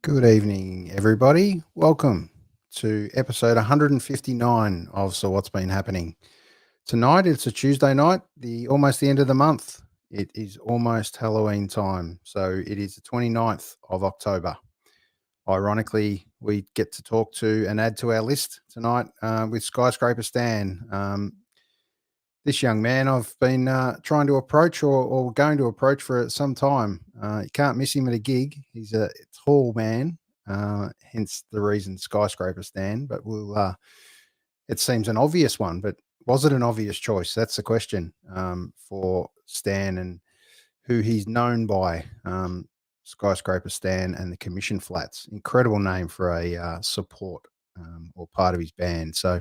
Good evening, everybody. Welcome to episode 159 of So What's Been Happening. Tonight, it's a Tuesday night, almost the end of the month. It is almost Halloween time. So it is the 29th of October. Ironically, we get to talk to and add to our list tonight with Skyscraper Stan. This young man I've been trying to approach or going to approach for some time. You can't miss him at a gig. He's a tall man, hence the reason Skyscraper Stan. But it seems an obvious one, but was it an obvious choice? That's the question for Stan and who he's known by. Skyscraper Stan and the Commission Flats. Incredible name for a support or part of his band. So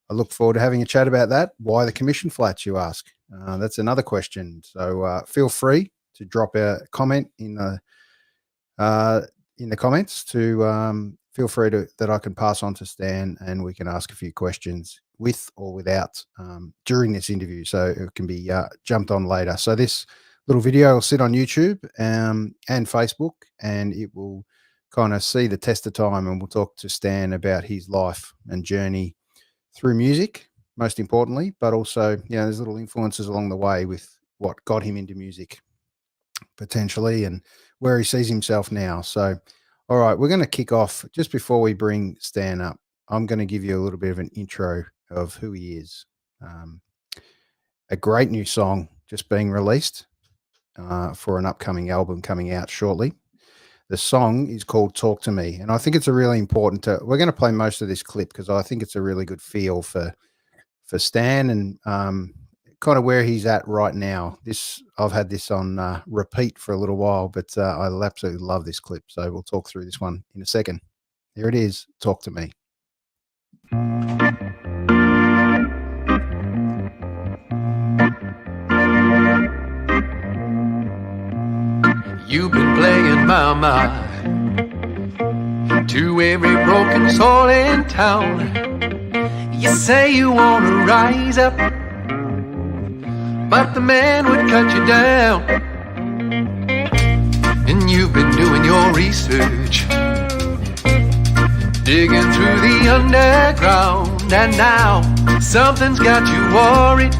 I look forward to having a chat about that. Why the Commission Flats, you ask? That's another question. So feel free to drop a comment in the comments. Feel free that I can pass on to Stan, and we can ask a few questions with or without during this interview, so it can be jumped on later. So this little video will sit on YouTube and Facebook, and it will kind of see the test of time, and we'll talk to Stan about his life and journey through music, most importantly, but also, there's little influences along the way with what got him into music potentially and where he sees himself now. So, all right, we're going to kick off. Just before we bring Stan up, I'm going to give you a little bit of an intro of who he is. A great new song just being released for an upcoming album coming out shortly. The song is called Talk to Me, and I think it's a really important we're going to play most of this clip because I think it's a really good feel for Stan and kind of where he's at right now. I've had this on repeat for a little while, but I absolutely love this clip. So we'll talk through this one in a second. Here it is, Talk to Me. You've been playing my mind to every broken soul in town. You say you want to rise up, but the man would cut you down. And you've been doing your research, digging through the underground, and now something's got you worried.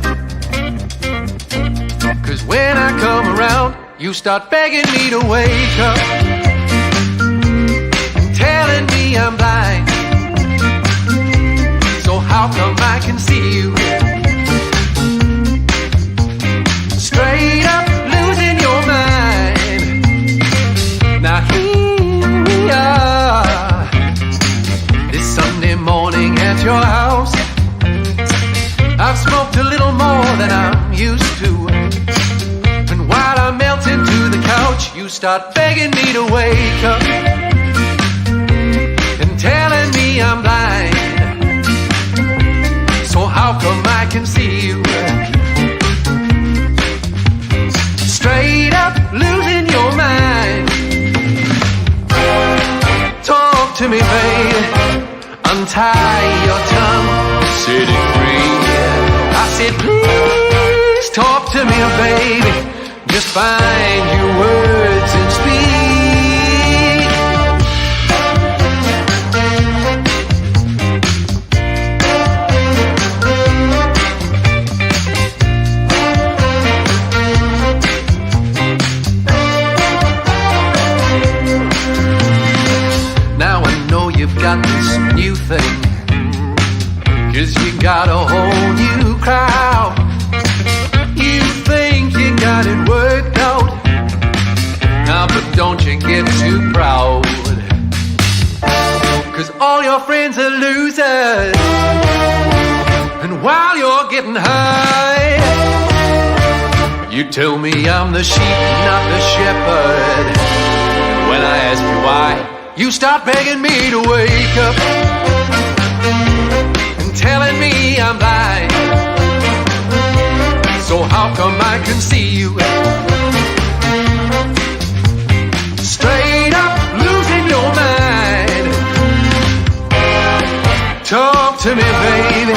'Cause when I come around, you start begging me to wake up and telling me I'm blind. So how come I can see you? Straight up losing your mind. Now here we are, this Sunday morning at your house. I've smoked a little more than I'm used to. While I melt into the couch, you start begging me to wake up and telling me I'm blind. So how come I can see you? Straight up losing your mind. Talk to me, baby. Untie your tongue, set it free. I said, please talk to me, baby. Just find your words and speak. Now I know you've got this new thing, 'cause you got a whole new crowd. You think you got it worked out. Now, but don't you get too proud, 'cause all your friends are losers. And while you're getting high, you tell me I'm the sheep, not the shepherd. When I ask you why, you start begging me to wake up and telling me I'm blind. So how come I can see you? Straight up losing your mind. Talk to me, baby.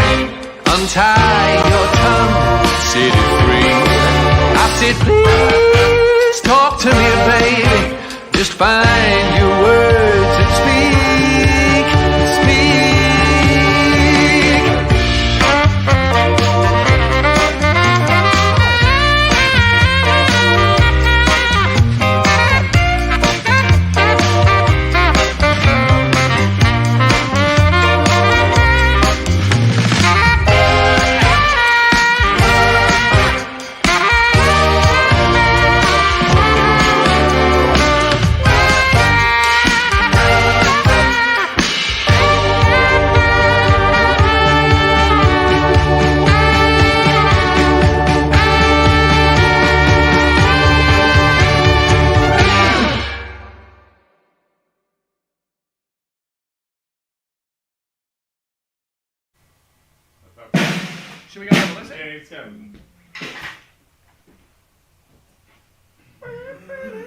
Untie your tongue, set it free. I said, please talk to me, baby. Just find your words Should we go have a listen? Yeah, let's go.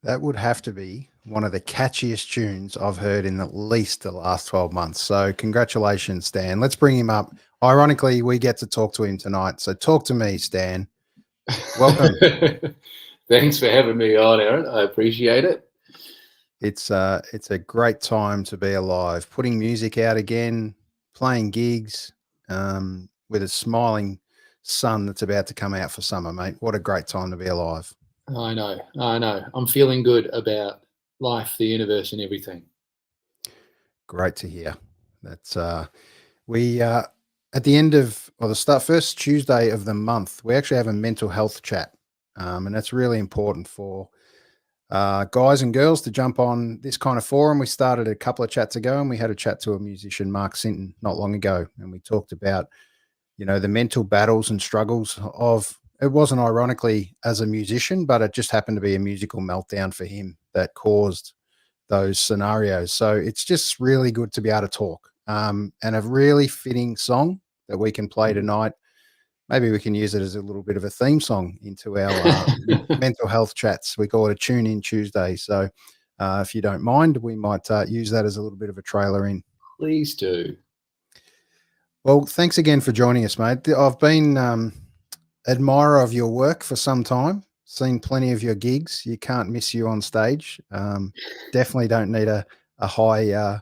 That would have to be one of the catchiest tunes I've heard in at least the last 12 months. So congratulations, Stan. Let's bring him up. Ironically, we get to talk to him tonight. So talk to me, Stan. Welcome. Thanks for having me on, Aaron. I appreciate it. It's a great time to be alive. Putting music out again, playing gigs, with a smiling sun that's about to come out for summer, mate. What a great time to be alive. I know. I'm feeling good about life, the universe, and everything. Great to hear. That's we at the end of the first Tuesday of the month, we actually have a mental health chat, and that's really important for guys and girls to jump on this kind of forum. We started a couple of chats ago, and we had a chat to a musician, Mark Sinton, not long ago, and we talked about the mental battles and struggles of. It wasn't ironically as a musician, but it just happened to be a musical meltdown for him that caused those scenarios. So it's just really good to be able to talk, and a really fitting song that we can play tonight. Maybe we can use it as a little bit of a theme song into our mental health chats. We call it a Tune In Tuesday. So if you don't mind, we might use that as a little bit of a trailer in. Please do. Well, thanks again for joining us, mate. I've been admirer of your work for some time, seen plenty of your gigs. You can't miss you on stage. Definitely don't need a high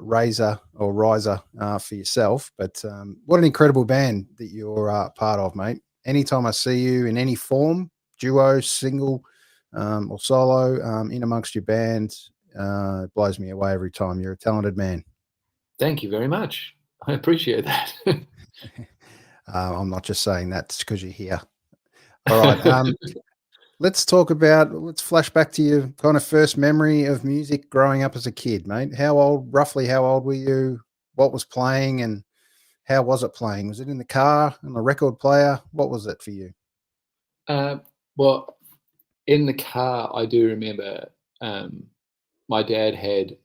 razor or riser for yourself, but what an incredible band that you're part of, mate. Anytime I see you in any form, duo, single, or solo, in amongst your band, it blows me away every time. You're a talented man. Thank you very much. I appreciate that. I'm not just saying that just because you're here. All right. Let's flash back to your kind of first memory of music growing up as a kid, mate. Roughly how old were you? What was playing and how was it playing? Was it in the car, on the record player? What was it for you? Well, in the car, I do remember my dad had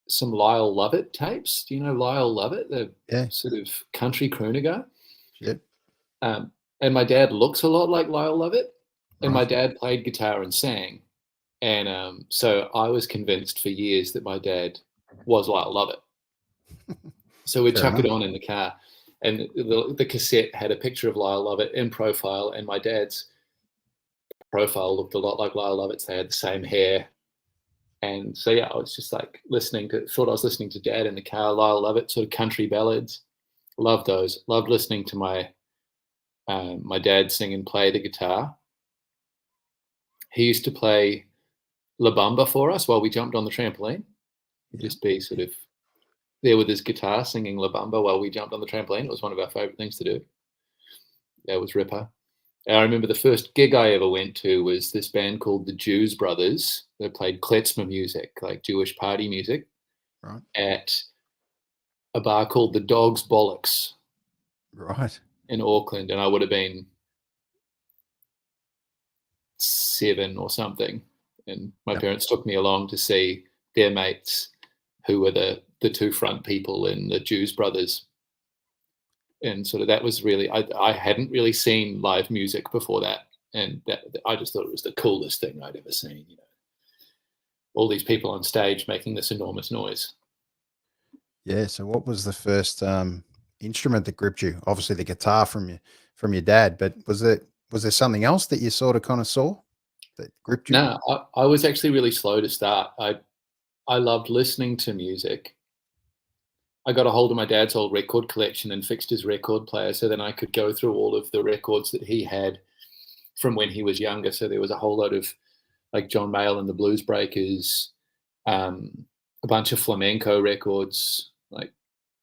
some Lyle Lovett tapes. Do you know Lyle Lovett, the sort of country crooner guy? Yep. And my dad looks a lot like Lyle Lovett, and my dad played guitar and sang. And so I was convinced for years that my dad was Lyle Lovett. So we'd chuck it on in the car, and the cassette had a picture of Lyle Lovett in profile, and my dad's profile looked a lot like Lyle Lovett's. They had the same hair. And so, I was just like thought I was listening to Dad in the car. Lyle Lovett, sort of country ballads. Loved those. Loved listening to my dad sing and play the guitar. He used to play La Bamba for us while we jumped on the trampoline. He'd just be sort of there with his guitar singing La Bamba while we jumped on the trampoline. It was one of our favorite things to do. That was Ripper. I remember the first gig I ever went to was this band called the Jews Brothers. They played klezmer music, like Jewish party music, at a bar called the Dog's Bollocks, in Auckland. And I would have been 7 or something. And my parents took me along to see their mates, who were the two front people in the Jews Brothers. And sort of that was really, I hadn't really seen live music before that. And I just thought it was the coolest thing I'd ever seen, all these people on stage making this enormous noise. Yeah. So what was the first instrument that gripped you? Obviously the guitar from your dad, but was there something else that you sort of kind of saw that gripped you? No, I was actually really slow to start. I loved listening to music. I got a hold of my dad's old record collection and fixed his record player, so then I could go through all of the records that he had from when he was younger. So there was a whole lot of like John Mayall and the Blues Breakers, a bunch of flamenco records, like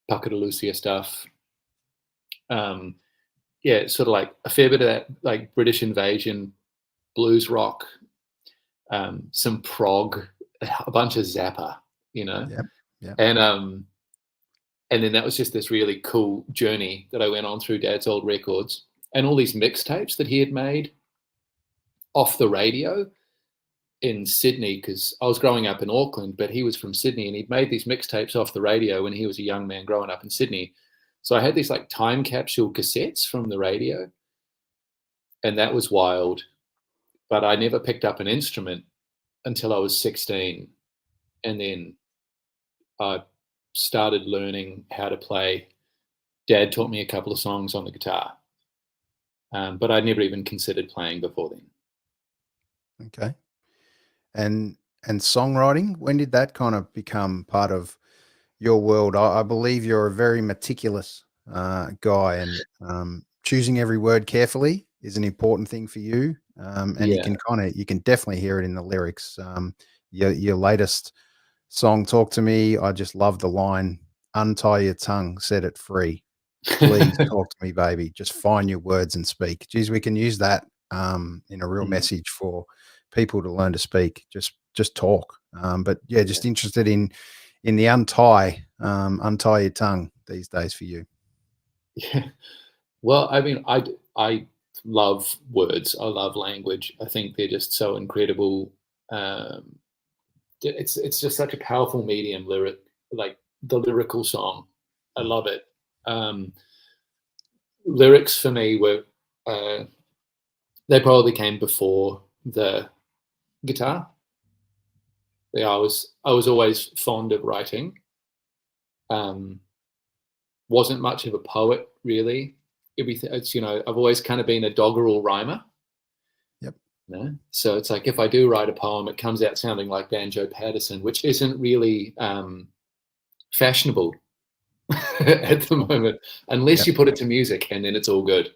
Paco de Lucia stuff. Sort of like a fair bit of that, like British Invasion, blues rock, some prog, a bunch of Zappa, Yep. And then that was just this really cool journey that I went on through Dad's old records and all these mixtapes that he had made off the radio in Sydney, because I was growing up in Auckland, but he was from Sydney, and he'd made these mixtapes off the radio when he was a young man growing up in Sydney. So I had these like time capsule cassettes from the radio, and that was wild. But I never picked up an instrument until I was 16. And then I started learning how to play. Dad taught me a couple of songs on the guitar, but I'd never even considered playing before then. Okay. And songwriting, when did that kind of become part of your world? I believe you're a very meticulous guy, and choosing every word carefully is an important thing for you. And Yeah. you can definitely hear it in the lyrics. Your latest song, Talk to Me, I just love the line, untie your tongue, set it free. Please talk to me, baby. Just find your words and speak. Geez, we can use that in a real message for people to learn to speak. Just talk. But yeah, just interested in the untie your tongue these days for you. Yeah. Well, I mean, I love words. I love language. I think they're just so incredible. It's just such a powerful medium, like the lyrical song. I love it. Lyrics for me were they probably came before the guitar. I was always fond of writing. Wasn't much of a poet, really. It's, I've always kind of been a doggerel rhymer. Yep. So it's like, if I do write a poem, it comes out sounding like Banjo Patterson, which isn't really fashionable at the moment, unless you put it to music, and then it's all good,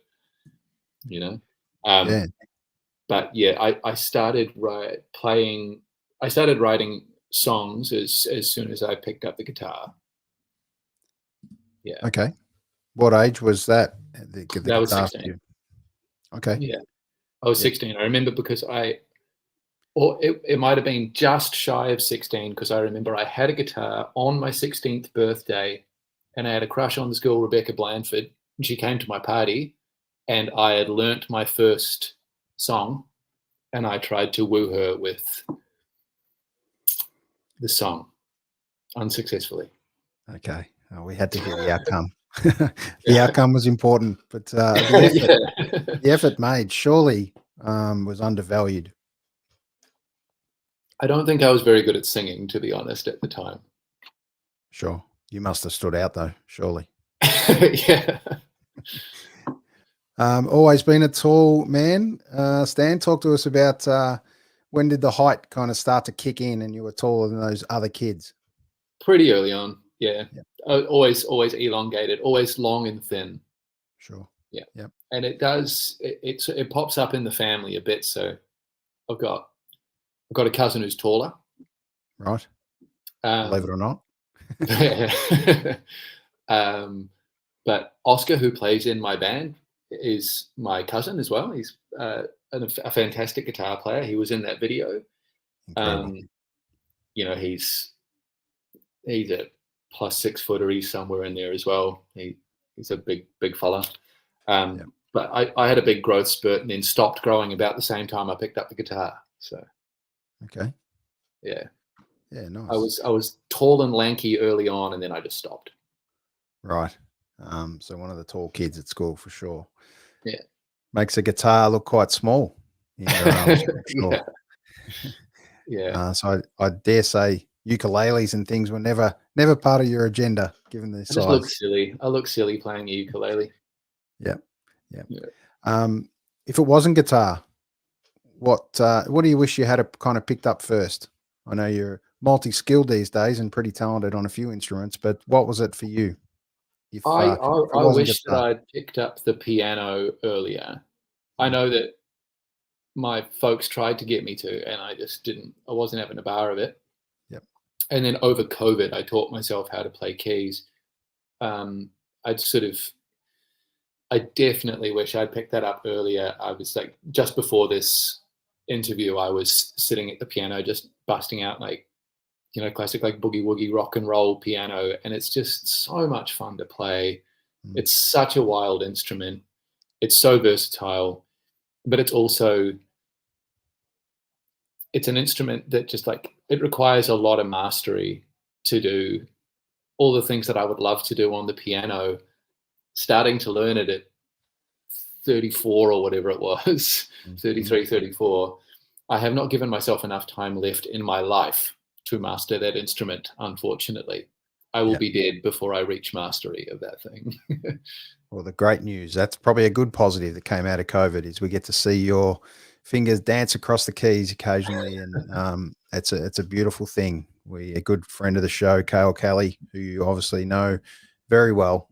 But yeah, I started writing songs as soon as I picked up the guitar. Yeah. Okay. What age was that? That was 16. Okay. Yeah. I was 16. I remember because it might have been just shy of 16, because I remember I had a guitar on my 16th birthday, and I had a crush on this girl, Rebecca Blanford, and she came to my party, and I had learnt my first song, and I tried to woo her with the song unsuccessfully. Okay. We had to hear the outcome. The outcome was important, but the effort made surely was undervalued. I don't think I was very good at singing, to be honest, at the time. Sure. You must have stood out though, surely. Yeah. Always been a tall man. Stan, talk to us about when did the height kind of start to kick in and you were taller than those other kids? Pretty early on. Yeah. Always elongated, always long and thin. Sure. Yeah. Yep. And it pops up in the family a bit. So I've got a cousin who's taller. Right. Believe it or not. But Oscar, who plays in my band, is my cousin as well. He's a fantastic guitar player. He was in that video. He's a +6 footer. He's somewhere in there as well. He's a big fella. But I had a big growth spurt and then stopped growing about the same time I picked up the guitar. So okay. Yeah, nice. I was tall and lanky early on, and then I just stopped. Right. So one of the tall kids at school for sure. Yeah. Makes a guitar look quite small in your arms, for sure. Yeah. So I dare say ukuleles and things were never part of your agenda, given the size. I just look silly. I look silly playing a ukulele. Yeah. If it wasn't guitar, what do you wish you had kind of picked up first? I know you're multi-skilled these days and pretty talented on a few instruments, but what was it for you? I wish that I'd picked up the piano earlier. I know that my folks tried to get me to, and I just didn't. I wasn't having a bar of it. Yep. And then over COVID, I taught myself how to play keys. I definitely wish I'd picked that up earlier. I was like, just before this interview, I was sitting at the piano, just busting out classic like boogie woogie rock and roll piano, and it's just so much fun to play. It's such a wild instrument. It's so versatile, but it's also it's an instrument that just like, it requires a lot of mastery to do all the things that I would love to do on the piano. Starting to learn it at 34 or whatever it was, 33, 34, I have not given myself enough time left in my life to master that instrument, unfortunately. I will be dead before I reach mastery of that thing. Well, the great news, that's probably a good positive that came out of COVID, is we get to see your fingers dance across the keys occasionally. And it's a beautiful thing. A good friend of the show, Cale Kelly, who you obviously know very well,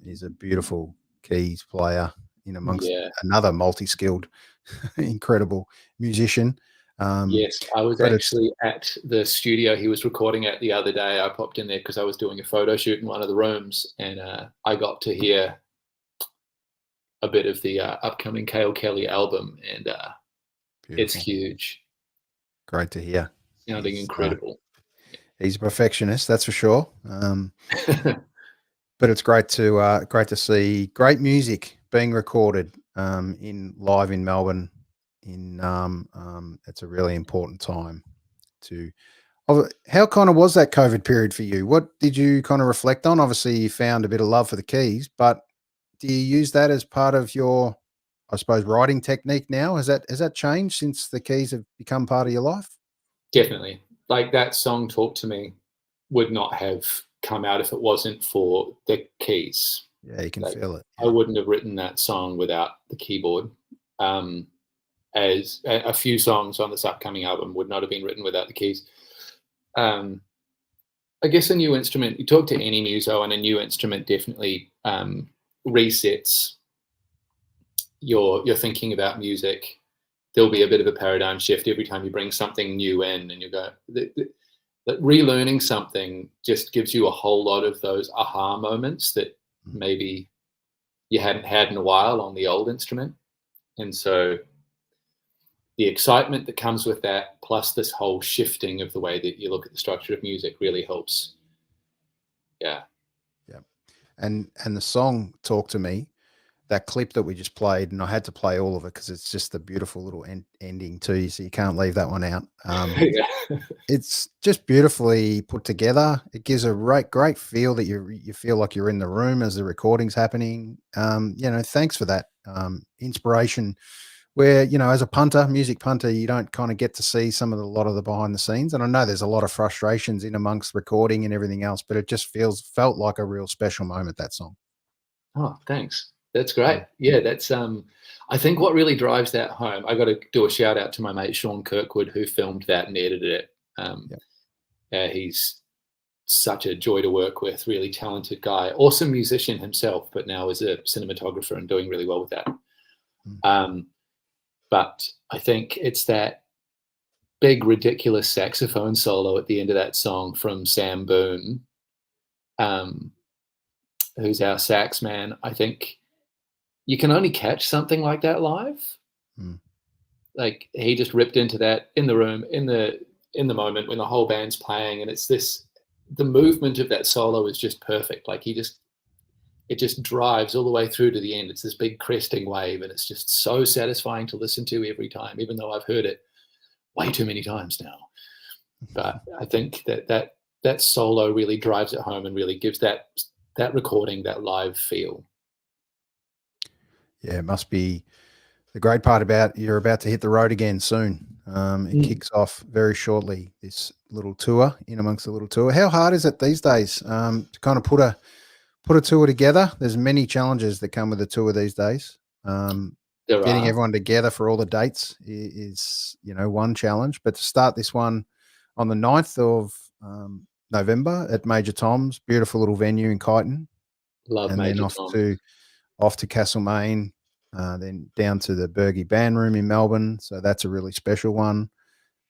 is a beautiful keys player in amongst another multi-skilled, incredible musician. Yes, I was actually at the studio he was recording at the other day. I popped in there because I was doing a photo shoot in one of the rooms, and I got to hear a bit of the upcoming Cale Kelly album, and it's huge. Great to hear. Sounding incredible. He's a perfectionist, that's for sure. But it's great to see great music being recorded live in Melbourne. It's a really important time to. How kind of was that COVID period for you? What did you kind of reflect on? Obviously, you found a bit of love for the keys, but do you use that as part of your, I suppose, writing technique now? Has that changed since the keys have become part of your life? Definitely. Like, that song "Talk to Me" would not have come out if it wasn't for the keys. Yeah, you can feel it. I wouldn't have written that song without the keyboard. As a few songs on this upcoming album would not have been written without the keys. I guess a new instrument, you talk to any muso, and a new instrument definitely resets your thinking about music. There'll be a bit of a paradigm shift every time you bring something new in, and you go, that relearning something just gives you a whole lot of those aha moments that maybe you hadn't had in a while on the old instrument. And so the excitement that comes with that, plus this whole shifting of the way that you look at the structure of music, really helps. Yeah. And the song "Talk to Me," that clip that we just played, and I had to play all of it because it's just a beautiful little ending too, so you can't leave that one out. It's just beautifully put together. It gives a great feel that you feel like you're in the room as the recording's happening. Thanks for that inspiration. Where, as a music punter, you don't kind of get to see a lot of the behind the scenes. And I know there's a lot of frustrations in amongst recording and everything else, but it just felt like a real special moment, that song. Oh, thanks. That's great. Yeah, that's I think what really drives that home. I got to do a shout out to my mate Sean Kirkwood, who filmed that and edited it. He's such a joy to work with, really talented guy, awesome musician himself, but now is a cinematographer and doing really well with that. But I think it's that big, ridiculous saxophone solo at the end of that song from Sam Boone, who's our sax man. I think you can only catch something like that live. Like, he just ripped into that in the room, in the moment when the whole band's playing, and the movement of that solo is just perfect. Like, it just drives all the way through to the end. It's this big cresting wave, and it's just so satisfying to listen to every time, even though I've heard it way too many times now. But I think that solo really drives it home and really gives that recording that live feel. Yeah, it must be the great part about you're about to hit the road again soon. It kicks off very shortly, this little tour, in amongst the little tour. How hard is it these days to kind of put a tour together? There's many challenges that come with a tour these days. Getting everyone together for all the dates is one challenge, but to start this one on the 9th of November at Major Tom's, beautiful little venue in Kyneton. Love Major Tom. Off to Castlemaine, then down to the Bergie Band Room in Melbourne. So that's a really special one.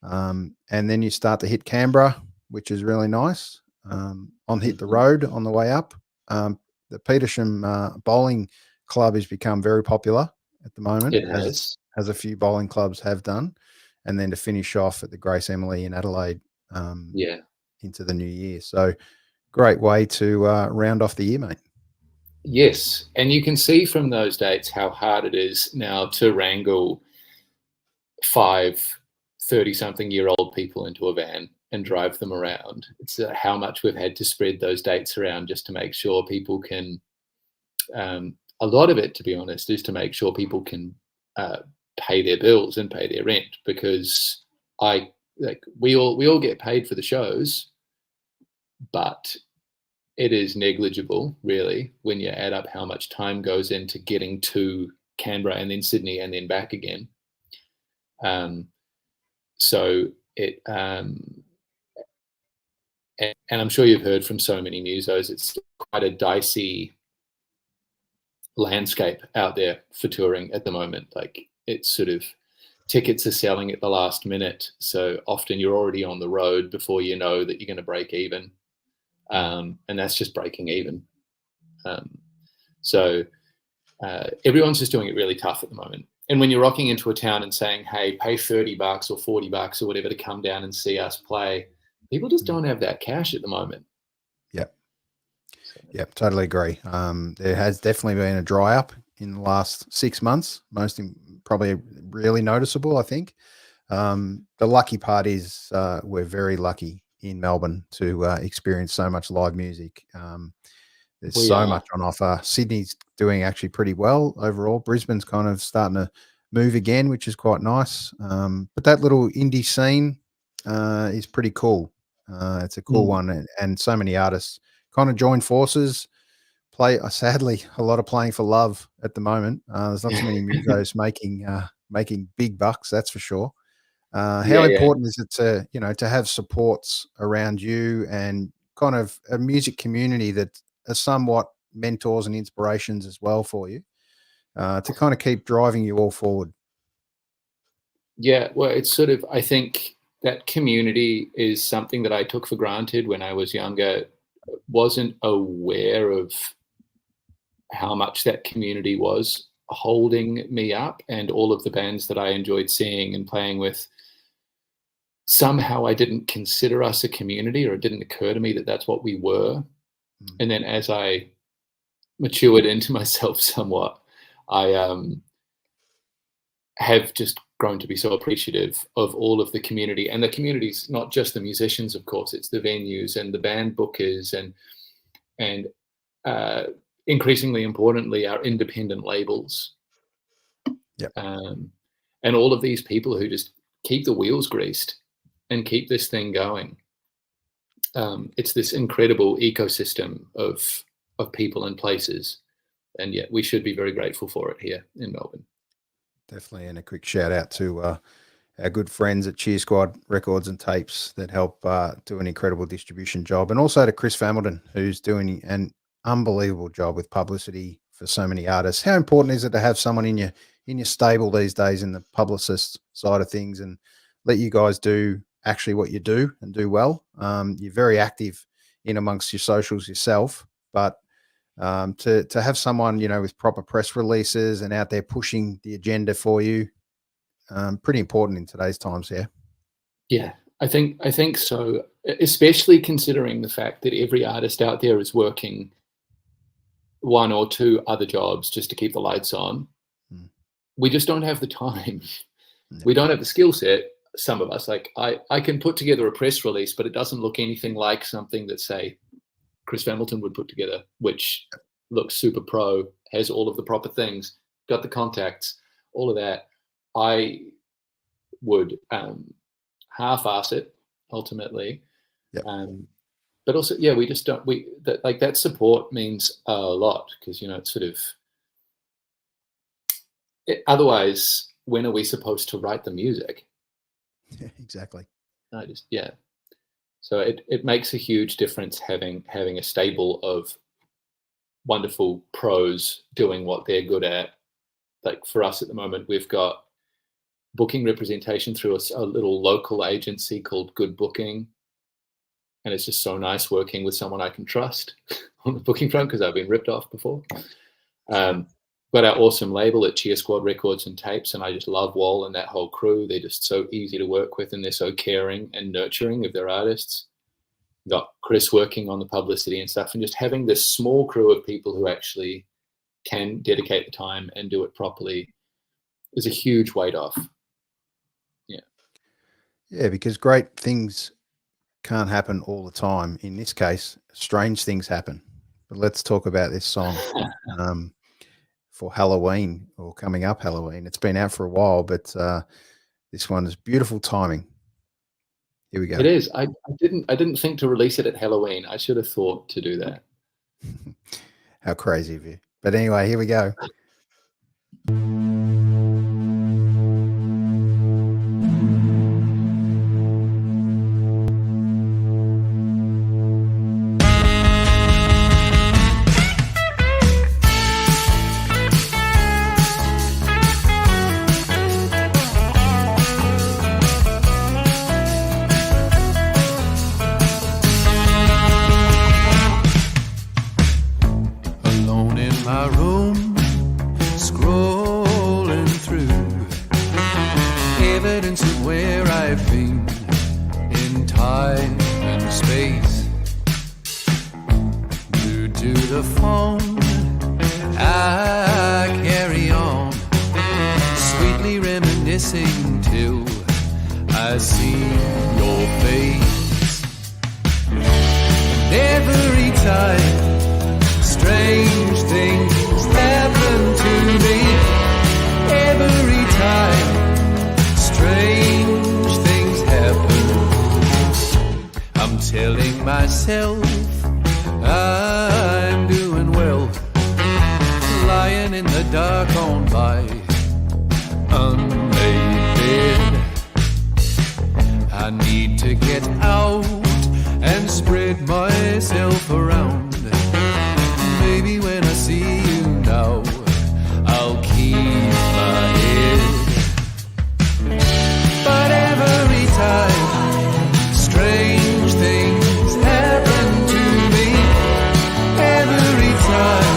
And then you start to hit Canberra, which is really nice. Hit the road on the way up. The Petersham Bowling Club has become very popular at the moment. It has. As a few bowling clubs have done. And then to finish off at the Grace Emily in Adelaide into the new year. So great way to round off the year, mate. Yes, and you can see from those dates how hard it is now to wrangle 5 30-something-year-old people into a van and drive them around. It's how much we've had to spread those dates around just to make sure people can, a lot of it, to be honest, is to make sure people can pay their bills and pay their rent, because we all get paid for the shows, but it is negligible, really, when you add up how much time goes into getting to Canberra and then Sydney and then back again. So it, and I'm sure you've heard from so many musos, it's quite a dicey landscape out there for touring at the moment. Like, it's sort of, tickets are selling at the last minute, so often you're already on the road before you know that you're going to break even, and that's just breaking even. So everyone's just doing it really tough at the moment. And when you're rocking into a town and saying, hey, pay $30 or $40 or whatever to come down and see us play, people just don't have that cash at the moment. Yep. Yep, totally agree. There has definitely been a dry up in the last 6 months, probably really noticeable, I think. The lucky part is we're very lucky in Melbourne to experience so much live music. There's so much on offer. Sydney's doing actually pretty well overall. Brisbane's kind of starting to move again, which is quite nice. But that little indie scene is pretty cool. It's a cool one, and so many artists kind of join forces. Sadly, a lot of playing for love at the moment. There's not so many musos making big bucks, that's for sure. How important is it to have supports around you and kind of a music community that are somewhat mentors and inspirations as well for you, to kind of keep driving you all forward? Yeah, well, it's sort of, I think that community is something that I took for granted when I was younger. Wasn't aware of how much that community was holding me up, and all of the bands that I enjoyed seeing and playing with. Somehow I didn't consider us a community, or it didn't occur to me that that's what we were. And then as I matured into myself somewhat, I have just grown to be so appreciative of all of the community. And the community's not just the musicians, of course, it's the venues and the band bookers and increasingly importantly, our independent labels. Yep. And all of these people who just keep the wheels greased and keep this thing going. It's this incredible ecosystem of people and places, and yet we should be very grateful for it here in Melbourne. Definitely, and a quick shout out to our good friends at Cheer Squad Records and Tapes that help do an incredible distribution job, and also to Chris Familton, who's doing an unbelievable job with publicity for so many artists. How important is it to have someone in your stable these days in the publicist side of things, and let you guys do actually what you do and do well? You're very active in amongst your socials yourself, but to have someone, with proper press releases and out there pushing the agenda for you, pretty important in today's times here. Yeah, I think so, especially considering the fact that every artist out there is working one or two other jobs just to keep the lights on. We just don't have the time. No. We don't have the skill set. Some of us, like I can put together a press release, but it doesn't look anything like something that, say, Chris Familton would put together, which looks super pro, has all of the proper things, got the contacts, all of that. I would half-ass it ultimately. Yep. But also, we just don't, that support means a lot, because, it's sort of, otherwise, when are we supposed to write the music? Yeah, exactly. So it makes a huge difference having a stable of wonderful pros doing what they're good at. Like for us at the moment, we've got booking representation through a little local agency called Good Booking. And it's just so nice working with someone I can trust on the booking front, because I've been ripped off before. Got our awesome label at Cheer Squad Records and Tapes, and I just love Wall and that whole crew. They're just so easy to work with, and they're so caring and nurturing of their artists. Got Chris working on the publicity and stuff, and just having this small crew of people who actually can dedicate the time and do it properly is a huge weight off. Yeah. Yeah, because great things can't happen all the time. In this case, strange things happen. But let's talk about this song um, for Halloween or coming up Halloween. It's been out for a while, but this one is beautiful timing. Here we go. It is. I didn't think to release it at Halloween. I should have thought to do that. How crazy of you. But anyway, here we go. Alone in my room, scrolling through evidence of where I've been in time and space. Glued to the phone, I carry on, sweetly reminiscing till I see your face. And every time strange things happen to me. Every time strange things happen, I'm telling myself I'm doing well, lying in the dark on my unmade bed. I need to get out and spread myself around. Maybe when I see you now, I'll keep my head. But every time strange things happen to me. Every time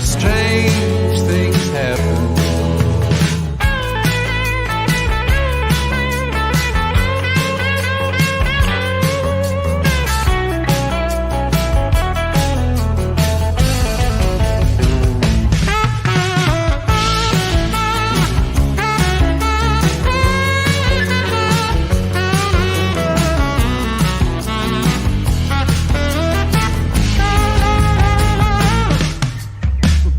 strange things happen.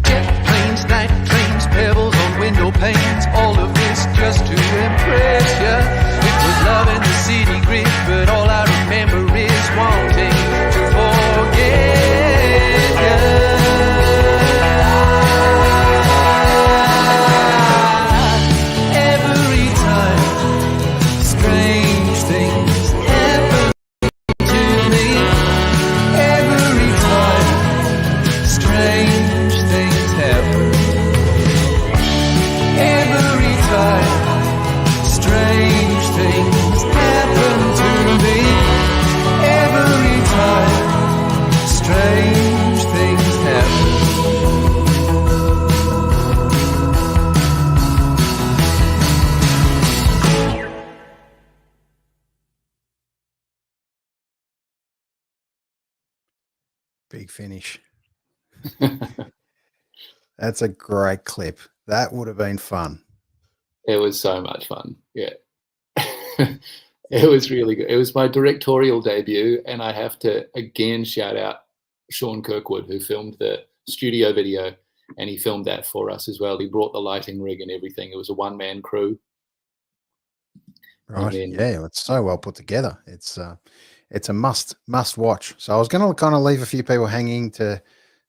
Jet planes, night trains, pebbles on window panes, all of this just to impress ya. It was love in the city grid, but all I remember is wanting to forget ya. Every time strange things happen to me. Every time strange things happen. Every time strange things happen to me. Every time strange things happen. Big finish. That's a great clip. That would have been fun. It was so much fun. Yeah. It was really good. It was my directorial debut, and I have to again shout out Sean Kirkwood, who filmed the studio video, and he filmed that for us as well. He brought the lighting rig and everything. It was a one-man crew. Right. then- Yeah, it's so well put together. It's a must watch. So I was going to kind of leave a few people hanging to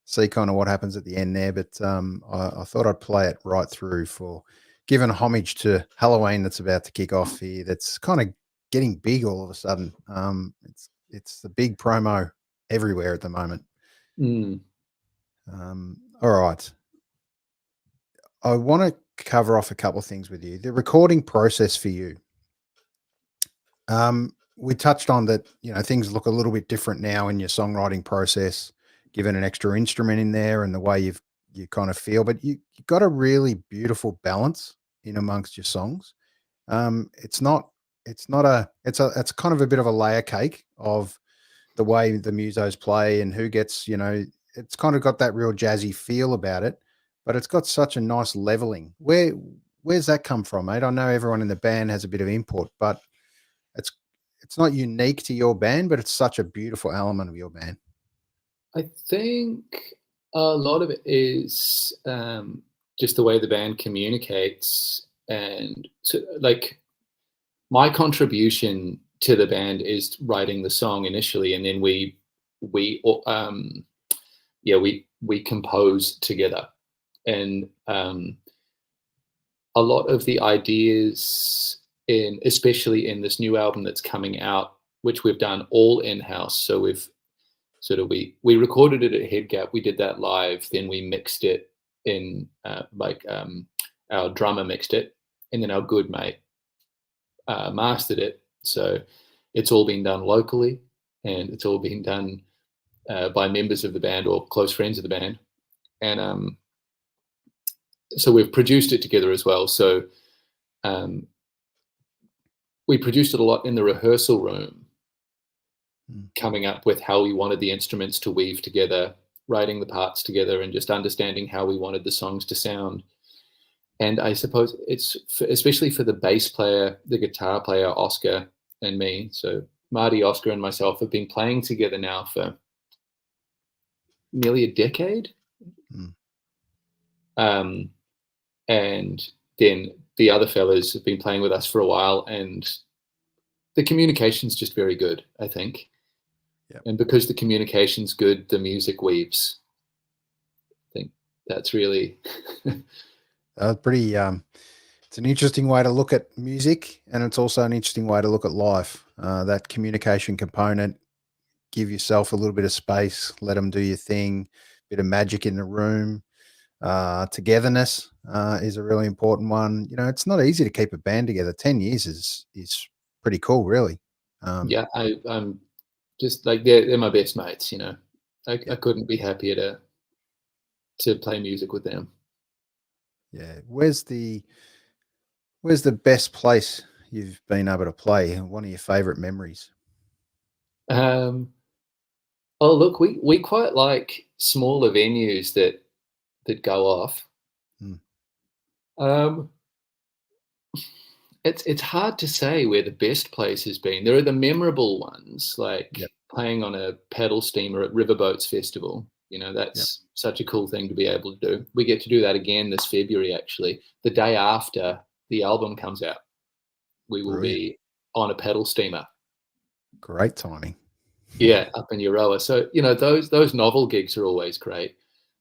see kind of what happens at the end there, but I thought I'd play it right through for giving homage to Halloween that's about to kick off here. That's kind of getting big all of a sudden. It's the big promo everywhere at the moment. Mm. All right. I want to cover off a couple of things with you. The recording process for you. We touched on that, things look a little bit different now in your songwriting process, given an extra instrument in there and the way you kind of feel, but you got a really beautiful balance in amongst your songs. It's kind of a bit of a layer cake of the way the musos play and who gets, it's kind of got that real jazzy feel about it, but it's got such a nice leveling. Where's that come from, mate? I know everyone in the band has a bit of input, but it's not unique to your band, but it's such a beautiful element of your band. I think a lot of it is just the way the band communicates, and so, like, my contribution to the band is writing the song initially, and then we compose together, and a lot of the ideas especially in this new album that's coming out, which we've done all in-house. So we've we recorded it at Headgap, we did that live, then we mixed it in our drummer mixed it, and then our good mate mastered it. So it's all been done locally, and it's all been done by members of the band or close friends of the band, and so we've produced it together as well. So we produced it a lot in the rehearsal room, coming up with how we wanted the instruments to weave together, writing the parts together, and just understanding how we wanted the songs to sound. And I suppose it's especially for the bass player, the guitar player, Oscar, and me. So Marty, Oscar, and myself have been playing together now for nearly a decade. And then the other fellas have been playing with us for a while, and the communication's just very good, I think. Yep. And because the communication's good, the music weaves. I think that's really pretty. It's an interesting way to look at music, and it's also an interesting way to look at life. That communication component, give yourself a little bit of space, let them do your thing, bit of magic in the room. Togetherness is a really important one. You know, it's not easy to keep a band together. 10 years is pretty cool, really. Yeah, I'm just like, they're my best mates, you know. I couldn't be happier to play music with them. Yeah. Where's the best place you've been able to play? One of your favorite memories? Oh, look, we quite like smaller venues that go off. It's hard to say where the best place has been. There are the memorable ones, like playing on a pedal steamer at Riverboats Festival. You know, that's such a cool thing to be able to do. We get to do that again this February, actually. The day after the album comes out, we will be on a pedal steamer. Great timing. Yeah, up in Euroa. So, you know, those novel gigs are always great.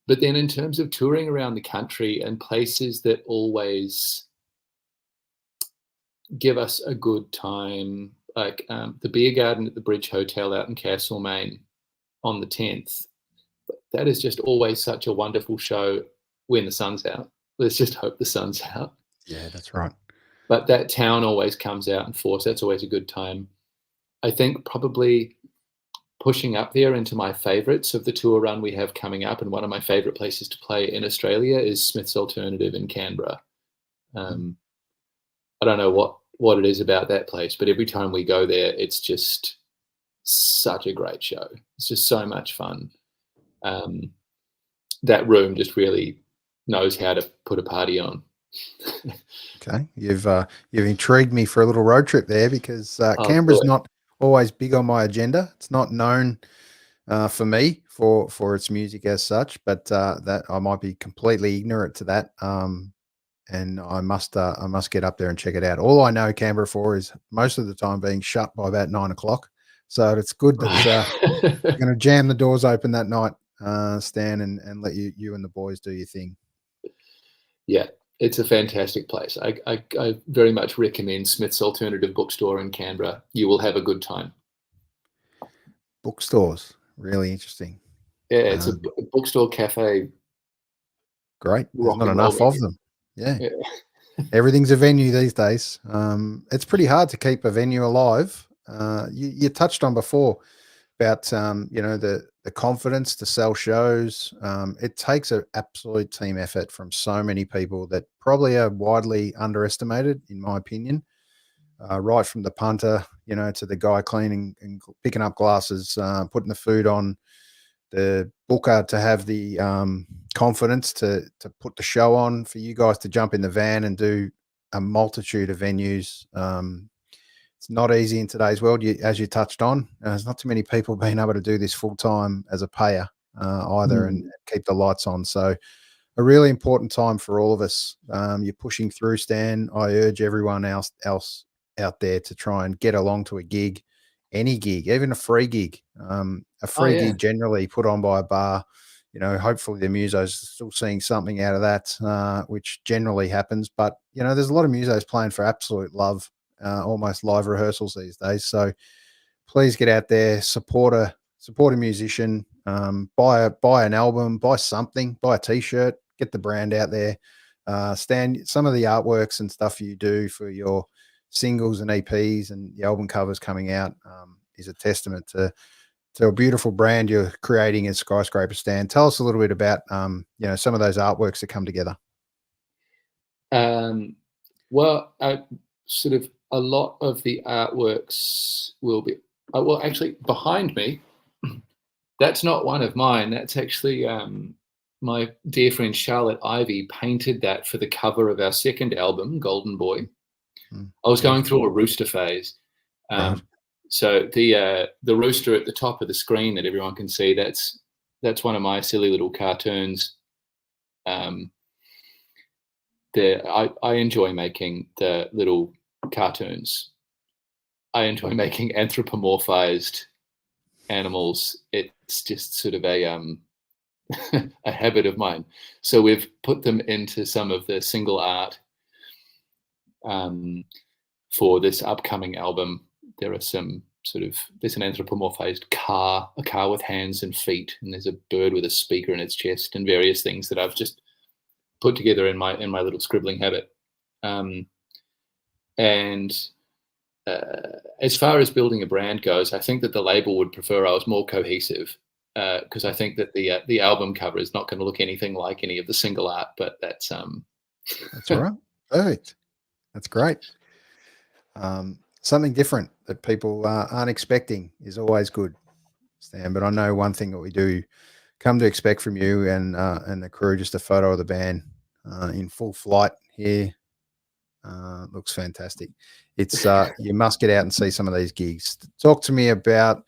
But then in terms of touring around the country and places that always give us a good time, like the Beer Garden at the Bridge Hotel out in Castlemaine on the 10th, that is just always such a wonderful show when the sun's out. Let's just hope the sun's out. Yeah, that's right. But that town always comes out in force. That's always a good time. I think probably pushing up there into my favorites of the tour run we have coming up, and one of my favorite places to play in Australia is Smith's Alternative in Canberra. I don't know what it is about that place, but every time we go there, it's just such a great show. It's just so much fun. That room just really knows how to put a party on. Okay, you've intrigued me for a little road trip there, because Canberra's not always big on my agenda. It's not known for me for its music as such, but that I might be completely ignorant to that. And I must get up there and check it out. All I know Canberra for is most of the time being shut by about 9 o'clock. So it's good that you're going to jam the doors open that night, Stan, and let you and the boys do your thing. Yeah. It's a fantastic place. I very much recommend Smith's Alternative Bookstore in Canberra. You will have a good time. Bookstores, really interesting. Yeah, it's a bookstore cafe. Great. There's not enough of them. Yeah. Everything's a venue these days. It's pretty hard to keep a venue alive. You touched on before about you know, the confidence to sell shows. It takes an absolute team effort from so many people that probably are widely underestimated, in my opinion. Right from the punter, you know, to the guy cleaning and picking up glasses, putting the food on, the booker to have the confidence to put the show on, for you guys to jump in the van and do a multitude of venues. it's not easy in today's world. As you touched on, there's not too many people being able to do this full time as a payer either, and keep the lights on. So a really important time for all of us. You're pushing through, Stan. I urge everyone else out there to try and get along to a gig, any gig, even a free gig. A free gig generally put on by a bar. Hopefully the musos still seeing something out of that, which generally happens. But there's a lot of musos playing for absolute love, almost live rehearsals these days. So please get out there, support a musician, buy an album, buy something, buy a t-shirt, get the brand out there. Stan, some of the artworks and stuff you do for your singles and EPs and the album covers coming out is a testament to a beautiful brand you're creating as Skyscraper Stan. Tell us a little bit about some of those artworks that come together. Well, sort of a lot of the artworks will be well, actually behind me, that's not one of mine. That's actually my dear friend Charlotte Ivy painted that for the cover of our second album, Golden Boy. I was going through a rooster phase. Right. So the rooster at the top of the screen that everyone can see, that's one of my silly little cartoons. I enjoy making the little cartoons. I enjoy making anthropomorphized animals. It's just sort of a a habit of mine. So we've put them into some of the single art for this upcoming album. There are there's an anthropomorphized car, a car with hands and feet, and there's a bird with a speaker in its chest, and various things that I've just put together in my little scribbling habit. As far as building a brand goes, I think that the label would prefer I was more cohesive, because I think that the album cover is not going to look anything like any of the single art. But that's all right. Perfect. That's great. Something different that people aren't expecting is always good, Stan. But I know one thing that we do come to expect from you and the crew, just a photo of the band in full flight here. Looks fantastic. It's you must get out and see some of these gigs. Talk to me about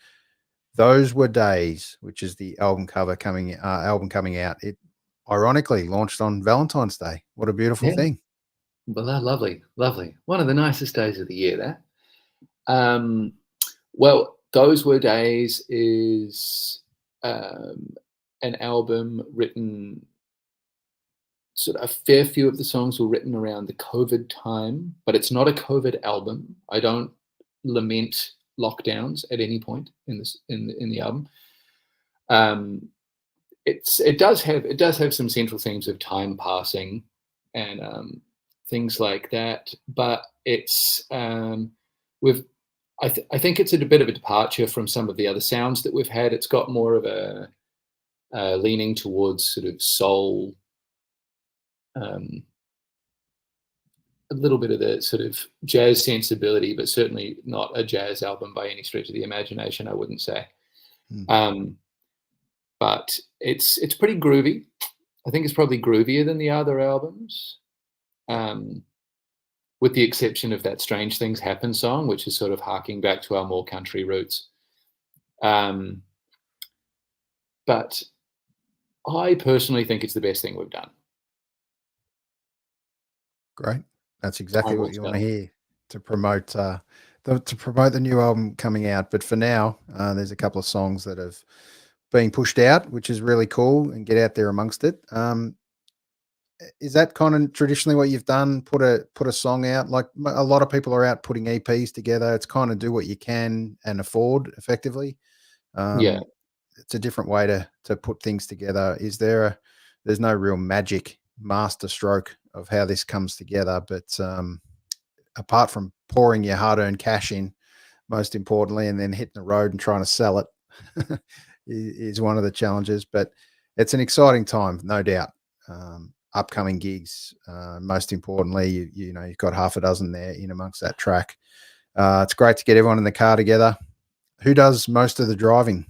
Those Were Days, which is the album coming out. It ironically launched on Valentine's Day. What a beautiful thing. Well, lovely. One of the nicest days of the year, that. Well, Those Were Days is an album written, sort of a fair few of the songs were written around the COVID time, but it's not a COVID album. I don't lament lockdowns at any point in the album. It does have some central themes of time passing and things like that, but it's I think it's a bit of a departure from some of the other sounds that we've had. It's got more of a leaning towards sort of soul, a little bit of the sort of jazz sensibility, but certainly not a jazz album by any stretch of the imagination, I wouldn't say. But it's pretty groovy. I think it's probably groovier than the other albums, with the exception of that Strange Things Happen song, which is sort of harking back to our more country roots. But I personally think it's the best thing we've done. Great. That's exactly what you want to hear to promote the new album coming out. But for now, there's a couple of songs that have been pushed out, which is really cool, and get out there amongst it. Is that kind of traditionally what you've done? Put a song out? Like a lot of people are out putting EPs together. It's kind of do what you can and afford effectively. It's a different way to put things together. There's no real magic master stroke of how this comes together, but apart from pouring your hard-earned cash in, most importantly, and then hitting the road and trying to sell it is one of the challenges. But it's an exciting time, no doubt. Upcoming gigs, most importantly, you've got half a dozen there in amongst that track. It's great to get everyone in the car together. Who does most of the driving?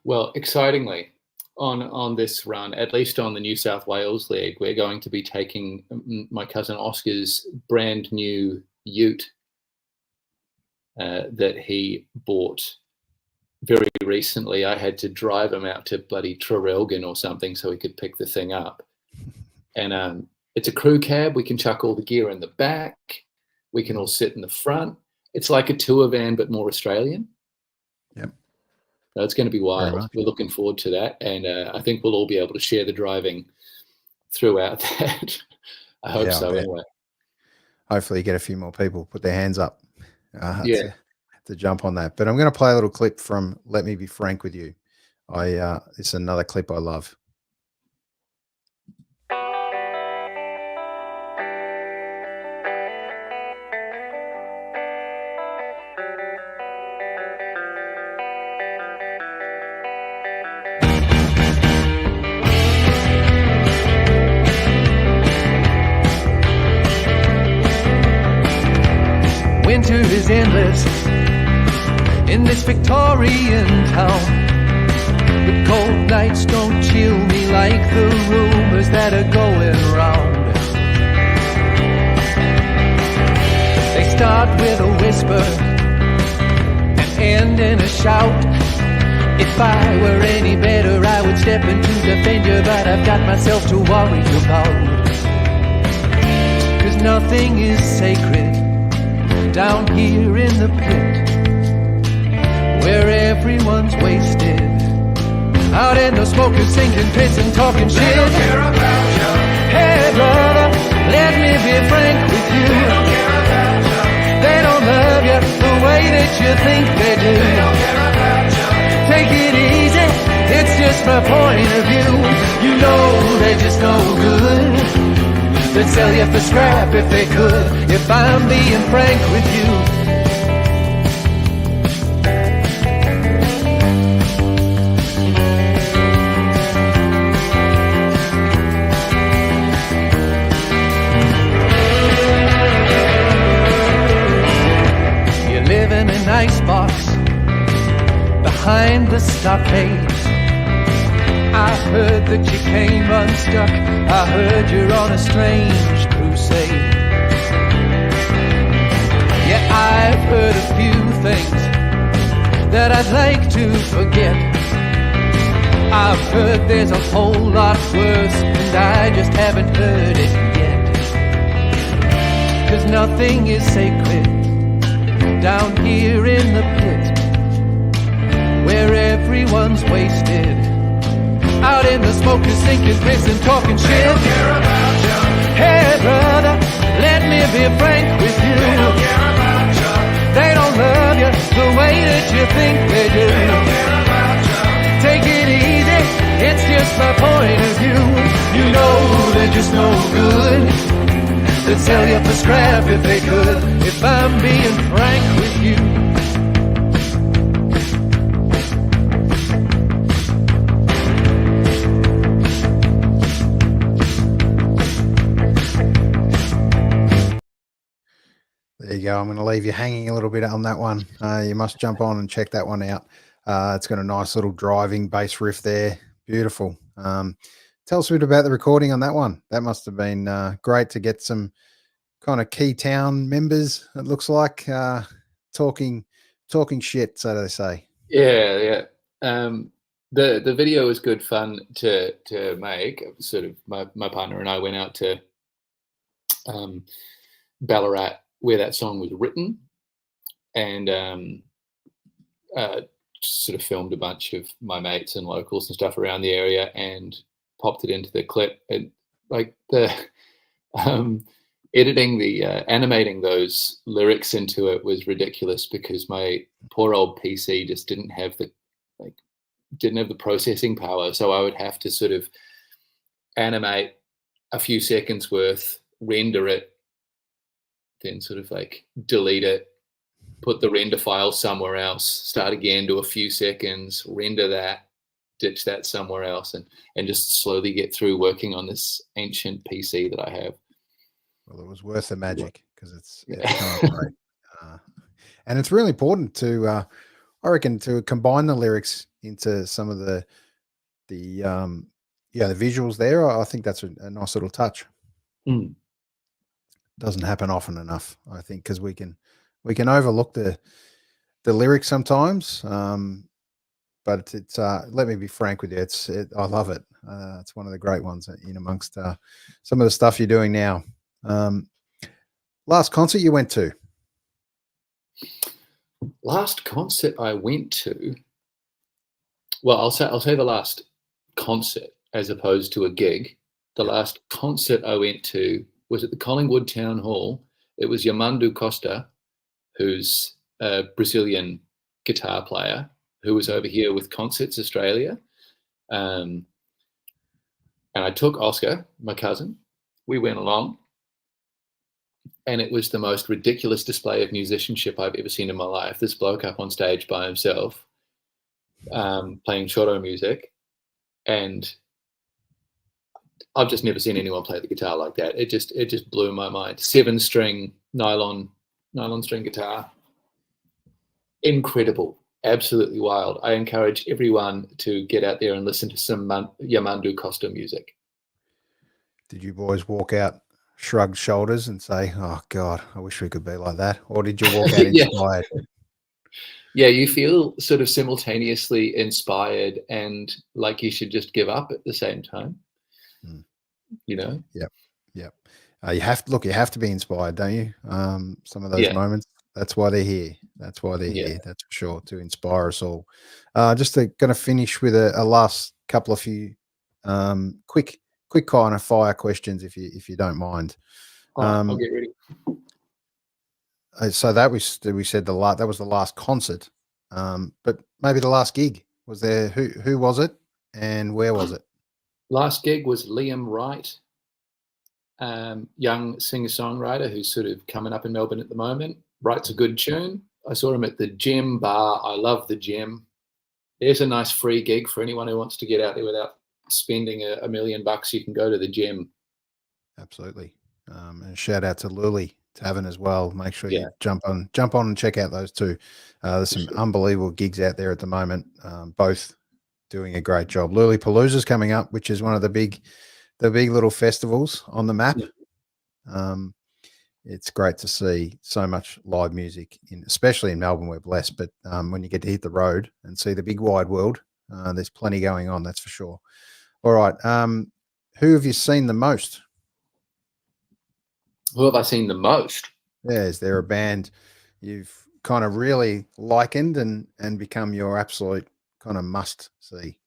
Well, excitingly, on this run, at least on the New South Wales leg, we're going to be taking my cousin Oscar's brand new ute that he bought very recently. I had to drive him out to bloody Trarelgan or something so he could pick the thing up. And it's a crew cab. We can chuck all the gear in the back. We can all sit in the front. It's like a tour van, but more Australian. Yep. So it's going to be wild. We're looking forward to that. And I think we'll all be able to share the driving throughout that. I hope so anyway. Hopefully you get a few more people put their hands up to jump on that. But I'm going to play a little clip from Let Me Be Frank With You. It's another clip I love. Winter is endless in this Victorian town. The cold nights don't chill me like the rumors that are going round. They start with a whisper and end in a shout. If I were any better, I would step in to defend you, but I've got myself to worry about. 'Cause nothing is sacred down here in the pit, where everyone's wasted, out in the smoking, sinking pits and talking shit. They don't care about you. Hey brother, let me be frank with you. They don't care about you. They don't love you the way that you think they do. They don't care about you. Take it easy, it's just my point of view. You know they're just no good. They'd sell you for scrap if they could, if I'm being frank with you. You live in an icebox behind the stockade. I heard that you came unstuck. I heard you're on a strange crusade. Yeah, I've heard a few things that I'd like to forget. I've heard there's a whole lot worse, and I just haven't heard it yet. 'Cause nothing is sacred down here in the pit, where everyone's wasted, out in the smoke is sinking pits and talking shit. They don't care about you. Hey brother, let me be frank with you. They don't care about you. They don't love you the way that you think they do. They don't care about you. Take it easy, it's just my point of view. You know they're just no good. They'd sell you for scrap if they could, if I'm being frank with you. There you go. I'm going to leave you hanging a little bit on that one. You must jump on and check that one out. It's got a nice little driving bass riff there. Beautiful. Tell us a bit about the recording on that one. That must have been great to get some kind of key town members, it looks like, talking shit, so they say. Yeah. The video was good fun to make. Sort of my partner and I went out to Ballarat, where that song was written, and sort of filmed a bunch of my mates and locals and stuff around the area and popped it into the clip. And like the editing, the animating those lyrics into it was ridiculous, because my poor old PC just didn't have the processing power. So I would have to sort of animate a few seconds worth, render it, then sort of like delete it, put the render file somewhere else, start again, do a few seconds, render that, ditch that somewhere else, and just slowly get through working on this ancient PC that I have. Well, it was worth the magic, because it's come up great. And it's really important to, I reckon, to combine the lyrics into some of the visuals there. I think that's a nice little touch. Doesn't happen often enough, I think, because we can overlook the the lyrics sometimes, but it's let me be frank with you, I love it. It's one of the great ones in amongst some of the stuff you're doing now. Last concert you went to? Last concert I went to. Well, I'll say the last concert as opposed to a gig. The last concert I went to was at the Collingwood Town Hall. It was Yamandu Costa, who's a Brazilian guitar player who was over here with Concerts Australia. And I took Oscar, my cousin. We went along. And it was the most ridiculous display of musicianship I've ever seen in my life. This bloke up on stage by himself, playing choro music. And I've just never seen anyone play the guitar like that. It just blew my mind. 7-string nylon string guitar. Incredible. Absolutely wild. I encourage everyone to get out there and listen to some Yamandu Costa music. Did you boys walk out, shrugged shoulders and say, oh God, I wish we could be like that? Or did you walk out inspired? Yeah, you feel sort of simultaneously inspired and like you should just give up at the same time. You know? Yep. You have to be inspired, don't you? Some of those moments. That's why they're here. That's here. That's for sure, to inspire us all. Just going to finish with a last couple of few quick kind of fire questions, if you don't mind. I'll get ready. So we said that was the last concert, but maybe the last gig. Was there? Who was it, and where was it? Last gig was Liam Wright, young singer-songwriter who's sort of coming up in Melbourne at the moment. Writes a good tune. I saw him at the Gem Bar. I love the Gem. There's a nice free gig for anyone who wants to get out there without spending $1 million. You can go to the Gem. Absolutely. And shout out to Luli Tavern as well. Make sure you jump on and check out those two. There's some unbelievable gigs out there at the moment. Both doing a great job. Luli Palooza's coming up, which is one of the big little festivals on the map. It's great to see so much live music, especially in Melbourne. We're blessed, but when you get to hit the road and see the big wide world, there's plenty going on, that's for sure. All right. Who have you seen the most? Who have I seen the most? Yeah, is there a band you've kind of really likened and become your absolute kind of must see?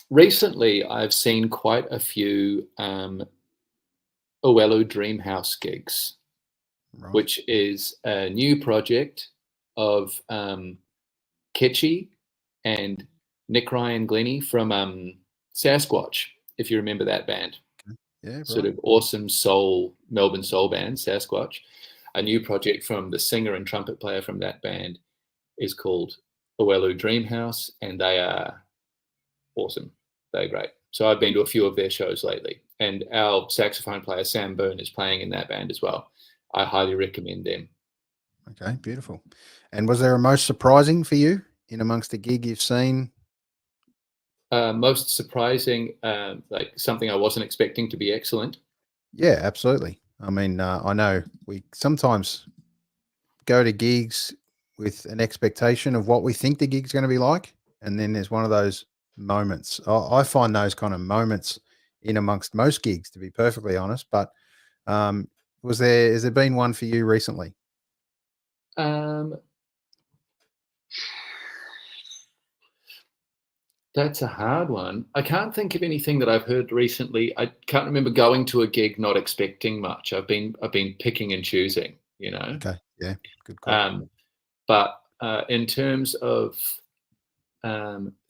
Recently, I've seen quite a few Owelu Dreamhouse gigs, which is a new project of Ketchy and Nick Ryan Glennie from Sasquatch, if you remember that band. Yeah, right. Sort of awesome soul, Melbourne soul band, Sasquatch. A new project from the singer and trumpet player from that band is called Owelu Dreamhouse, and they are awesome. They're great. So I've been to a few of their shows lately, and our saxophone player, Sam Boone, is playing in that band as well. I highly recommend them. Okay, beautiful. And was there a most surprising for you in amongst the gig you've seen? Most surprising, like something I wasn't expecting to be excellent. Yeah, absolutely. I mean, I know we sometimes go to gigs with an expectation of what we think the gig's going to be like, and then there's one of those moments. I find those kind of moments in amongst most gigs, to be perfectly honest. But has there been one for you recently? That's a hard one. I can't think of anything that I've heard recently. I can't remember going to a gig not expecting much. I've been picking and choosing, you know. Okay, yeah, good call. But in terms of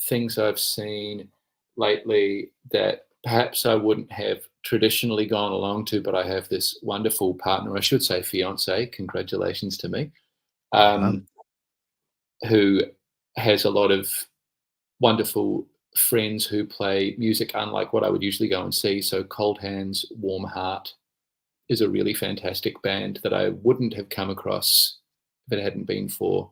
things I've seen lately that perhaps I wouldn't have traditionally gone along to, but I have this wonderful partner, I should say fiance, congratulations to me, who has a lot of wonderful friends who play music unlike what I would usually go and see. So Cold Hands, Warm Heart is a really fantastic band that I wouldn't have come across if it hadn't been for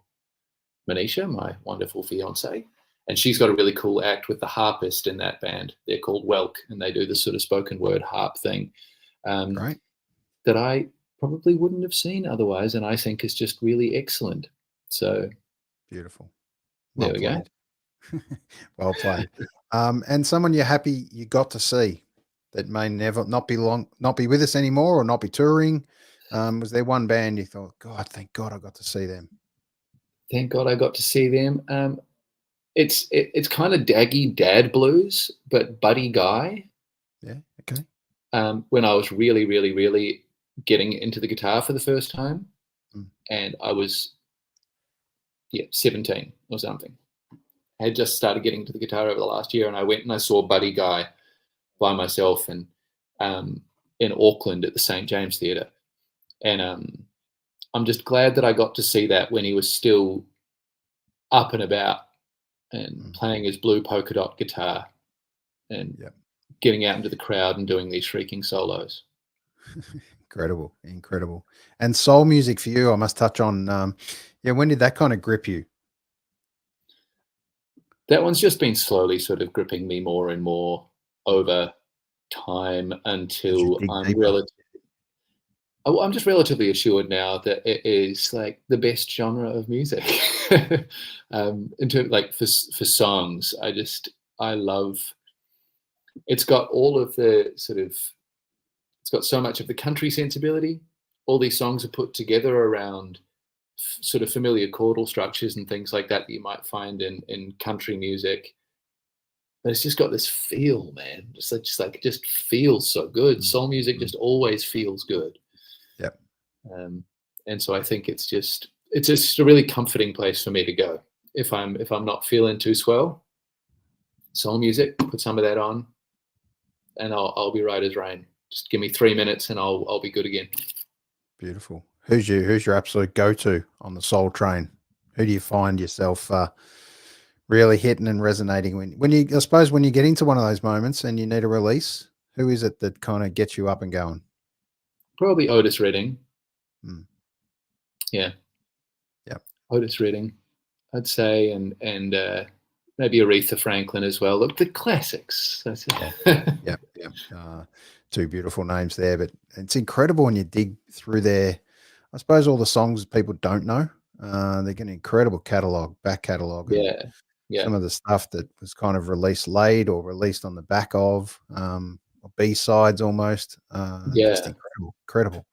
Manisha, my wonderful fiance. And she's got a really cool act with the harpist in that band. They're called Welk, and they do this sort of spoken word harp thing Right. that I probably wouldn't have seen otherwise, and I think is just really excellent. So Beautiful. there Well we go. played. Well played. And someone you're happy you got to see that may never not be with us anymore or not be touring. Was there one band you thought, God, thank God I got to see them? Thank God I got to see them. It's kind of daggy dad blues, but Buddy Guy. Yeah. Okay. When I was really, really, really getting into the guitar for the first time, and I was 17 or something. I had just started getting into the guitar over the last year, and I went and I saw Buddy Guy by myself and in Auckland at the St. James Theatre. And I'm just glad that I got to see that when he was still up and about and playing his blue polka dot guitar and getting out into the crowd and doing these shrieking solos. Incredible, incredible. And soul music for you, I must touch on. When did that kind of grip you? That one's just been slowly sort of gripping me more and more over time until I'm just relatively assured now that it is like the best genre of music. In terms like for songs, I love. It's got all of the sort of. It's got so much of the country sensibility. All these songs are put together around sort of familiar chordal structures and things like that you might find in country music. But it's just got this feel, man. Just feels so good. Soul music just always feels good. Yep. And so I think it's just a really comforting place for me to go if I'm not feeling too swell. Soul music, put some of that on, and I'll be right as rain. Just give me 3 minutes and I'll be good again. Beautiful. Who's your absolute go-to on the soul train? Who do you find yourself really hitting and resonating when you, I suppose, when you get into one of those moments and you need a release? Who is it that kind of gets you up and going? Probably Otis Redding. Yeah. Otis Redding, I'd say, and maybe Aretha Franklin as well. Look, the classics. That's it. Yeah. Two beautiful names there, but it's incredible when you dig through their, I suppose, all the songs people don't know. They get an incredible back catalogue. Yeah. Some of the stuff that was kind of released late or released on the back of, or B-sides almost. Just incredible.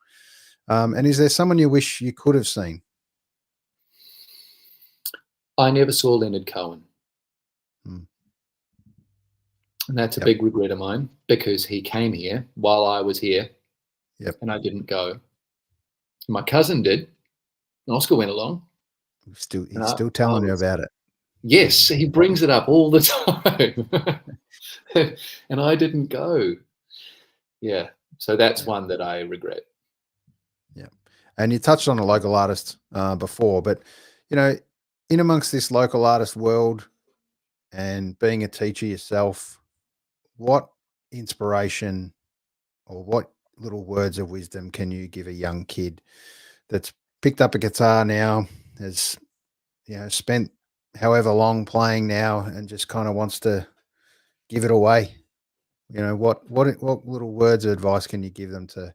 And is there someone you wish you could have seen? I never saw Leonard Cohen. And that's a big regret of mine because he came here while I was here and I didn't go. My cousin did. And Oscar went along. He's still telling you about it. Yes, he brings it up all the time. And I didn't go. Yeah. So that's one that I regret. Yeah. And you touched on a local artist before, but, in amongst this local artist world and being a teacher yourself, what inspiration or what little words of wisdom can you give a young kid that's picked up a guitar now, has, spent however long playing now and just kind of wants to give it away? What little words of advice can you give them to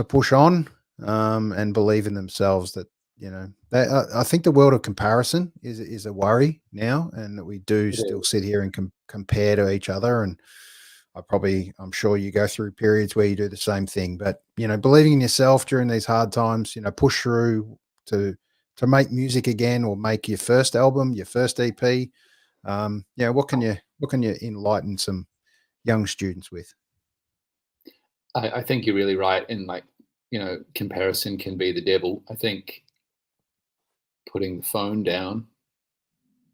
push on and believe in themselves? That I think the world of comparison is a worry now, and that we do still sit here and compare to each other. And I'm sure you go through periods where you do the same thing, but believing in yourself during these hard times, push through to make music again, or make your first album, your first EP. What can you enlighten some young students with? I think you're really right. And comparison can be the devil. I think putting the phone down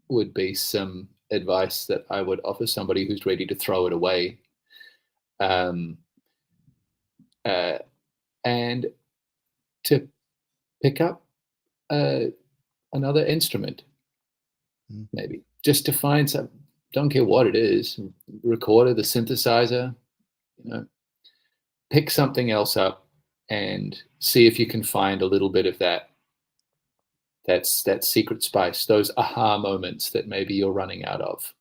would be some advice that I would offer somebody who's ready to throw it away. And to pick up another instrument, maybe just to find some, don't care what it is, recorder, the synthesizer, pick something else up and see if you can find a little bit of that secret spice, those aha moments that maybe you're running out of.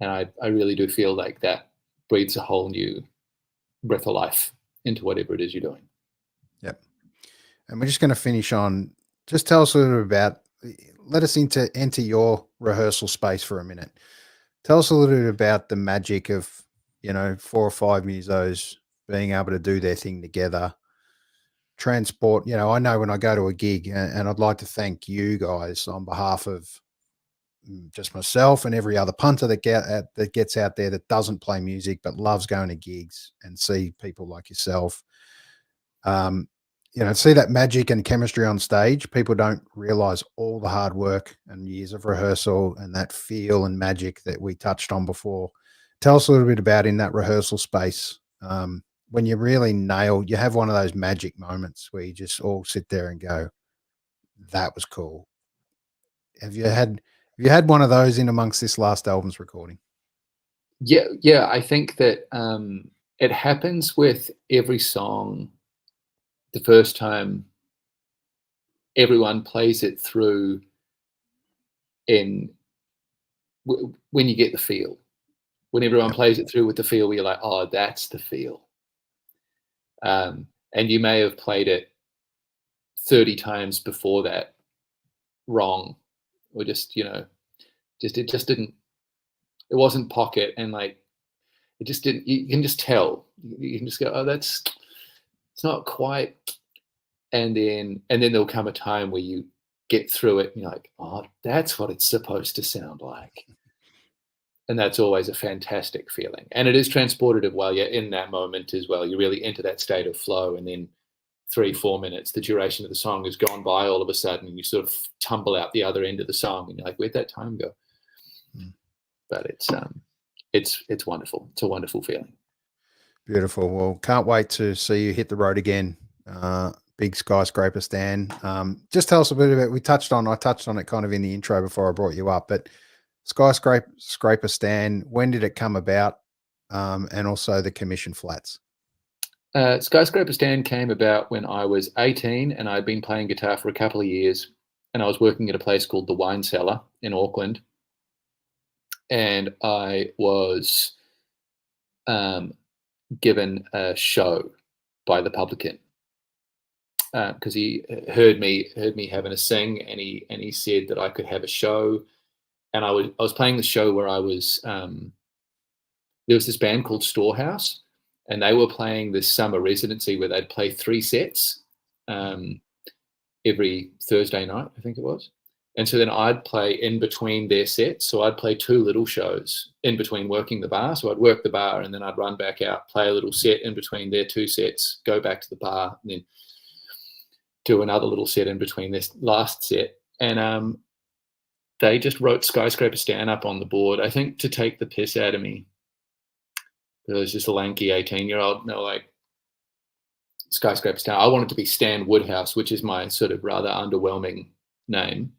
And I really do feel like that breathes a whole new breath of life into whatever it is you're doing. Yep. And we're just going to finish on, just tell us a little bit about, let us enter your rehearsal space for a minute. Tell us a little bit about the magic of, 4 or 5 musos being able to do their thing together, transport. I know when I go to a gig, and I'd like to thank you guys on behalf of just myself and every other punter that gets out there that doesn't play music but loves going to gigs and see people like yourself. See that magic and chemistry on stage. People don't realize all the hard work and years of rehearsal and that feel and magic that we touched on before. Tell us a little bit about in that rehearsal space, when you really you have one of those magic moments where you just all sit there and go, that was cool. Have you had one of those in amongst this last album's recording? Yeah. I think that it happens with every song. The first time everyone plays it through when you get the feel, when everyone plays it through with the feel, where you're like, oh, that's the feel. And you may have played it 30 times before that wrong, or just, it wasn't pocket, and like, it just didn't, you can just tell, you can just go, oh, it's not quite. And then there'll come a time where you get through it and you're like, oh, that's what it's supposed to sound like. And that's always a fantastic feeling. And it is transportative while you're in that moment as well. You really enter that state of flow, and then 3-4 minutes, the duration of the song has gone by all of a sudden, and you sort of tumble out the other end of the song and you're like, where'd that time go? But it's wonderful. It's a wonderful feeling. Beautiful. Well, can't wait to see you hit the road again. Big Skyscraper Stan. Just tell us a bit about, I touched on it kind of in the intro before I brought you up, but Skyscraper Stan, when did it come about? And also the commission flats. Skyscraper Stan came about when I was 18 and I'd been playing guitar for a couple of years, and I was working at a place called the Wine Cellar in Auckland. And I was given a show by the publican because he heard me having a sing, and he said that I could have a show. And I was playing the show where I was there was this band called Storehouse, and they were playing this summer residency where they'd play 3 sets every Thursday night, I think it was. And so then I'd play in between their sets. So I'd play 2 little shows in between working the bar. So I'd work the bar, and then I'd run back out, play a little set in between their 2 sets, go back to the bar, and then do another little set in between this last set. And they just wrote Skyscraper Stan up on the board, I think to take the piss out of me. It was just a lanky 18-year-old. And they were like, Skyscraper Stan. I wanted to be Stan Woodhouse, which is my sort of rather underwhelming name.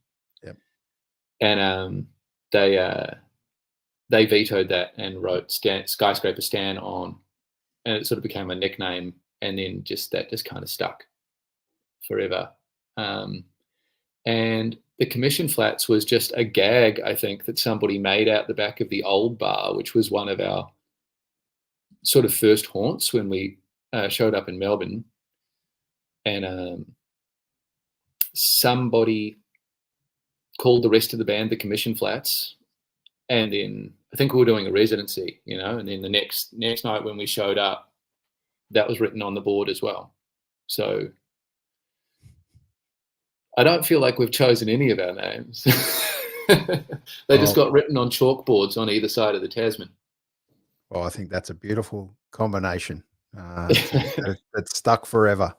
Yep. And they vetoed that and wrote Skyscraper Stan on, and it sort of became a nickname. And then that just kind of stuck forever. And the commission flats was just a gag, I think, that somebody made out the back of the old bar, which was one of our sort of first haunts when we showed up in Melbourne. And somebody called the rest of the band the commission flats. And then I think we were doing a residency, and then the next night when we showed up, that was written on the board as well. So I don't feel like we've chosen any of our names. They just got written on chalkboards on either side of the Tasman. Well, I think that's a beautiful combination. That's stuck forever.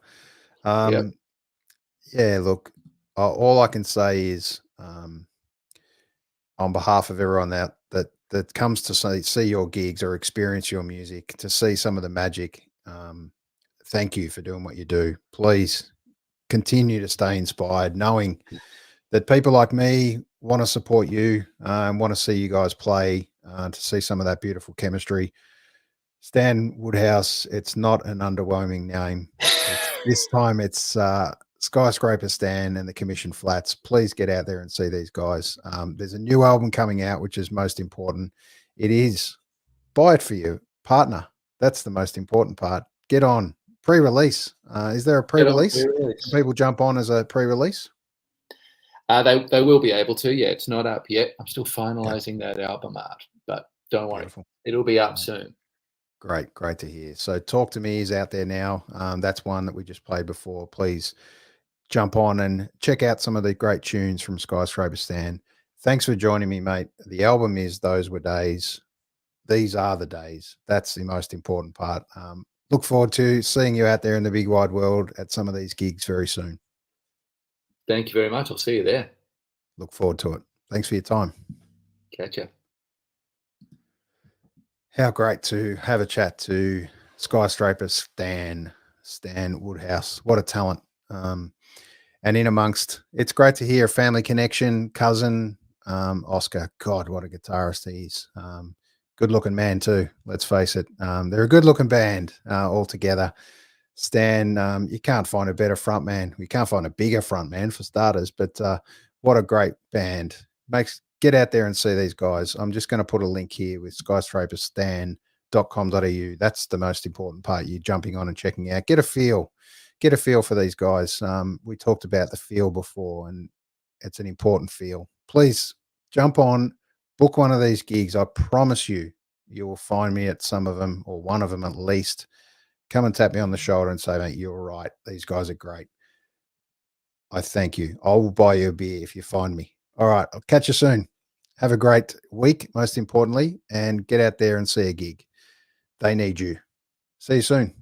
Yep. Yeah, look, all I can say is on behalf of everyone that comes to see your gigs or experience your music, to see some of the magic, thank you for doing what you do. Please continue to stay inspired, knowing that people like me want to support you and want to see you guys play, to see some of that beautiful chemistry. Stan Woodhouse, it's not an underwhelming name. This time it's Skyscraper Stan and the Commission Flats. Please get out there and see these guys. There's a new album coming out, which is most important. It is, buy it for your partner. That's the most important part. Get on, pre-release. Is there a pre-release? pre-release. Can people jump on as a pre-release? They will be able to. Yeah, it's not up yet. I'm still finalizing that album art, but don't worry, Beautiful. it'll be up soon. Great to hear. So Talk to Me is out there now. That's one that we just played before. Please jump on and check out some of the great tunes from Skyscraper Stan. Thanks for joining me, mate. The album is Those Were Days. These are the days. That's the most important part. Look forward to seeing you out there in the big wide world at some of these gigs very soon. Thank you very much. I'll see you there. Look forward to it. Thanks for your time. Catch ya. How great to have a chat to Skyscraper Stan Woodhouse. What a talent. And in amongst, it's great to hear a family connection, cousin, Oscar. God, what a guitarist he is. Good looking man too. Let's face it. They're a good looking band all together. Stan, you can't find a better front man. You can't find a bigger front man for starters, but what a great band. Get out there and see these guys. I'm just going to put a link here with skyscraperstan.com.au. That's the most important part. You jumping on and checking out. Get a feel for these guys. We talked about the feel before, and it's an important feel. Please jump on, book one of these gigs. I promise you will find me at some of them, or one of them at least. Come and tap me on the shoulder and say, mate, you're right. These guys are great. I thank you. I will buy you a beer if you find me. All right. I'll catch you soon. Have a great week, most importantly, and get out there and see a gig. They need you. See you soon.